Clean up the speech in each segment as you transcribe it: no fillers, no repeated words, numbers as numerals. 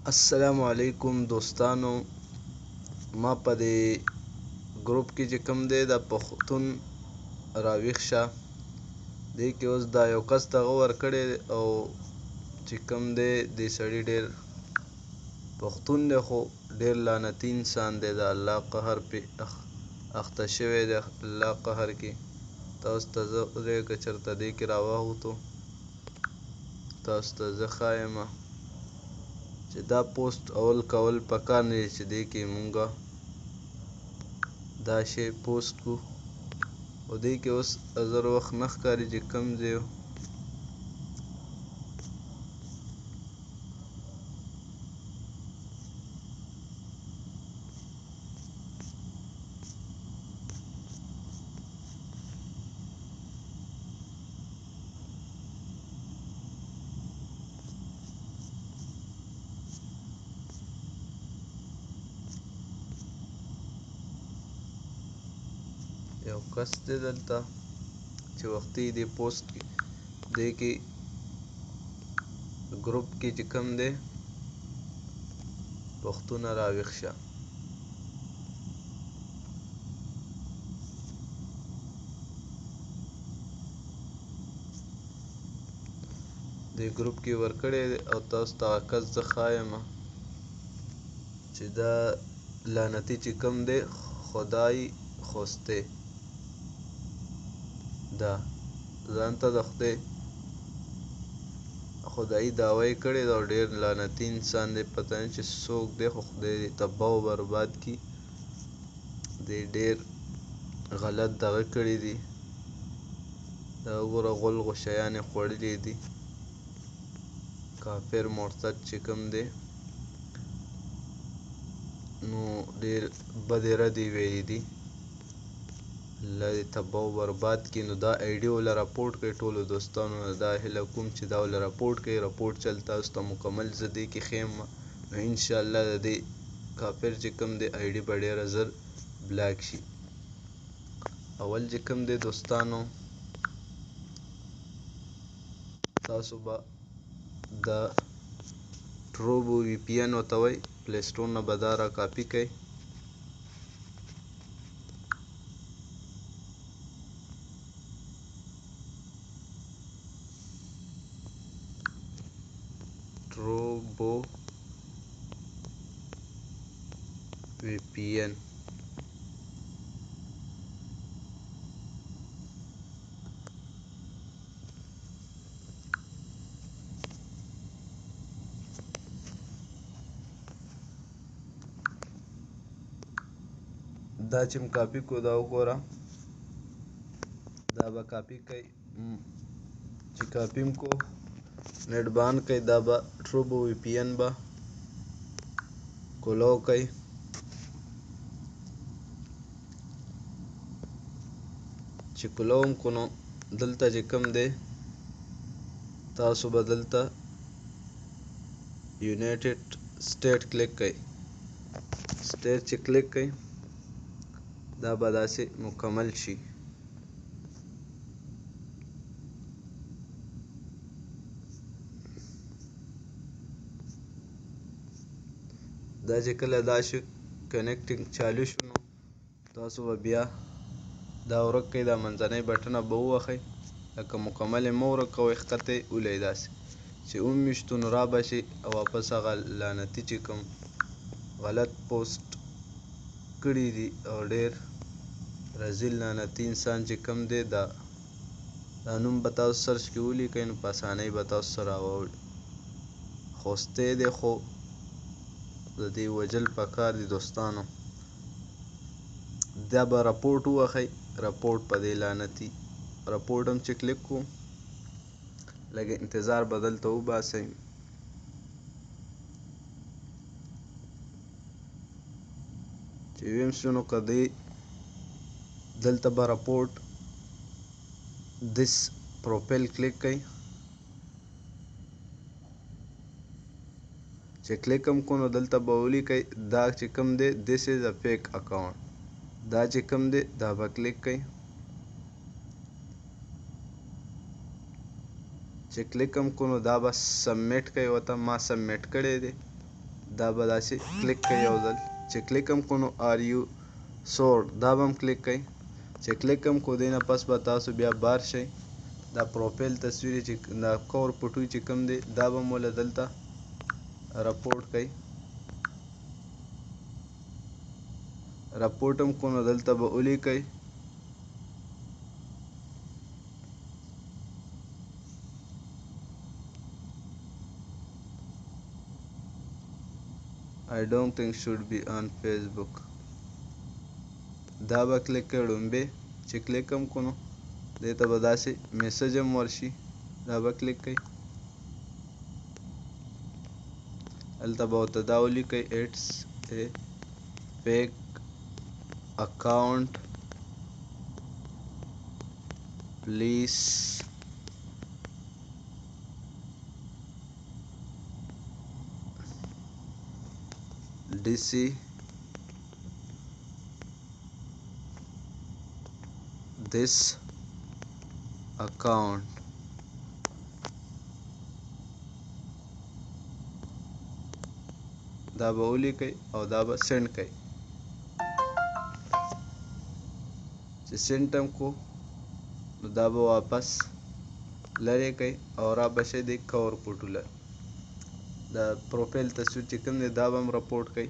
السلام علیکم دوستانو. ما په دې ګروپ کې چې کوم دی د پښتون راویښ شه دې کې اوس دا یو کس دغه ورکړی او چې کوم دی دې سړي ډېر پښتون دی خو ډېر لعنتي انسان دی. د الله قهر پې اخته شوی دی، الله قهر کې. تاسو ته زه که چېرته دې کې راواوښتو تاسو ته زه ښایمه چې دا پوسټ اول کول پکار نه دی چې دې کې مونږه دا شی پوسټ کړو او دې کې اوس زر وخت نه ښکاري چې کوم ځای یو کس دی دلته چې وختي دې پوسټ کې دې کې ګروپ کې چې کوم دی پښتونه راویښ شه دې ګروپ کې ورکړی دی او تاسو ته هغه کس زه ښایمه چې دا لعنتي چې کوم دی خدای خوستی دا ځان ته د خدایي دعوه یې کړې ده او ډېر لعنتي انسان دی. پته نه چې څوک دی خو خدای دې تباه او برباد کړي. دې ډېر غلط دغه کړي دي. دا وګوره غول غوشیانې خوړلي دي. کافر مرتد چې کوم دی نو ډېر بدې ردې ویلي دي. الله دې تباه او برباد کړي. نو دا ایډي وله راپورټ کړئ. ټولو دوستانو نه دا هیله کوم چې دا وله راپورټ کړئ. راپورټ چل تاسو ته مکمل زه دې کې ښیم نو انشاءالله د دې کافر چې کوم دی ایډي به ډېره زر بلاک شي. اول چې کوم دی دوستانو تاسو به د ټروبو وي پي این ورته وایي پلی سټور نه به دا را کاپي کړئ. ټروبو وي پي این دا چې م کاپي کو دا وګوره دا به کاپي کوئ. چې کاپي م کو نیټ بان کوئ دا به ټروبو وي پي این به کولو کوئ. چې کولو م کو نو دلته چې کوم دی تاسو به دلته یونایټډ سټیټ کلیک کوئ. سټیټ چې کلیک کوئ دا به داسې مکمل شي. دا چې کله دا شي کنیکټینګ چالو شو نو تاسو به بیا دا ورک کړئ. دا منځنی بټنه به ووهئ لکه مکمل یې مه ورک کوئ، ښکته یې ولئ داسې چې ومیشتو نو را به شي او واپس هغه لعنتي چې کوم غلط پوسټ کړي دي او ډېر رذیل لعنتي انسان چې کوم دی دا نوم به تاسو سرچ کې ولیکئ نو په اسانۍ به تاسو سره راوړي. خوستی دی خو د دې وجل پکار دي دوستانو. دا به راپورټ ووهئ. راپورټ په دې لعنتي راپورټ هم چې کلیک کړو لږ انتظار به دلته وباسئ. چې ویم شو نو که دې دلته به راپورټ دس پروفایل کلیک کړئ. چې کلیک هم کو نو دلته به ولیکئ دا چې کوم دی this is a fake account. دا چې کوم دی دا به کلیک کړئ. چې کلیک هم کو نو دا به سبمیټ کوئ ورته. ما سبمیټ کړی دی دا به داسې کلیک کوئ یو ځل چې کلیک هم کو نو آر یو سورډ دا به هم کلیک کوئ چې کلیک هم کو دی نه پس به تاسو بیا بار شئ دا پروفایل تصویر چې دا کور پټو چې کوم دی دا به مولا دلته رپورټ کوي رپورټ هم کو نو دلته به ولیکئ I don't think should be on Facebook دا به کلیک کړئ ړومبې چې کلیک هم کو نو دې ته به داسې میسج هم ورشي دا به کلیک کړئ هلته به ورته دا ولیکئ اټس a fake account please DC this account دا به ولیکئ او دا به سینډ کړئ چې سینډ هم کو نو دا به واپس لرې کړئ او را به شئ د کور پټو له د پروفایل تصویر چې کوم دی دا به هم رپورټ کړئ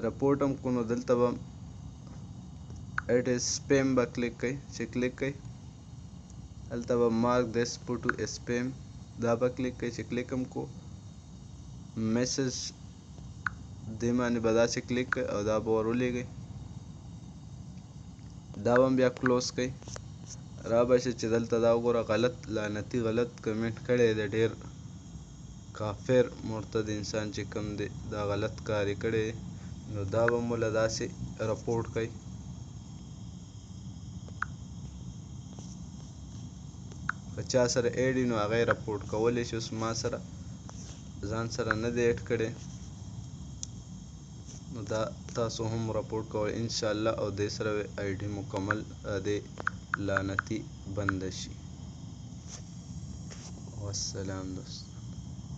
رپورټ هم کو نو دلته به اټ از سپیم به کلیک کړئ چې کلیک کړئ هلته به مارک دس پټو سپیم دا به کلیک کړئ چې کلیک هم کو میسج دې باندې به داسې کلیک کړئ او دا به ور ولیږئ دا به هم بیا کلوز کړئ را به شي چې دلته دا وګوره غلط لعنتي غلط کمنټ کړی دی ډېر کافر مرتد انسان چې کوم دی دا غلط کار یې کړی نو دا به مو له داسې رپورټ کړئ که چا سره ایډ وي نو هغه یې رپورټ کولی شي اوس ما سره ځان سره نه دی ایډ کړی نو دا تاسو هم رپورټ کوئ انشاءالله او دې سره آی ډي مکمل دې لعنتي بنده شي والسلام دوست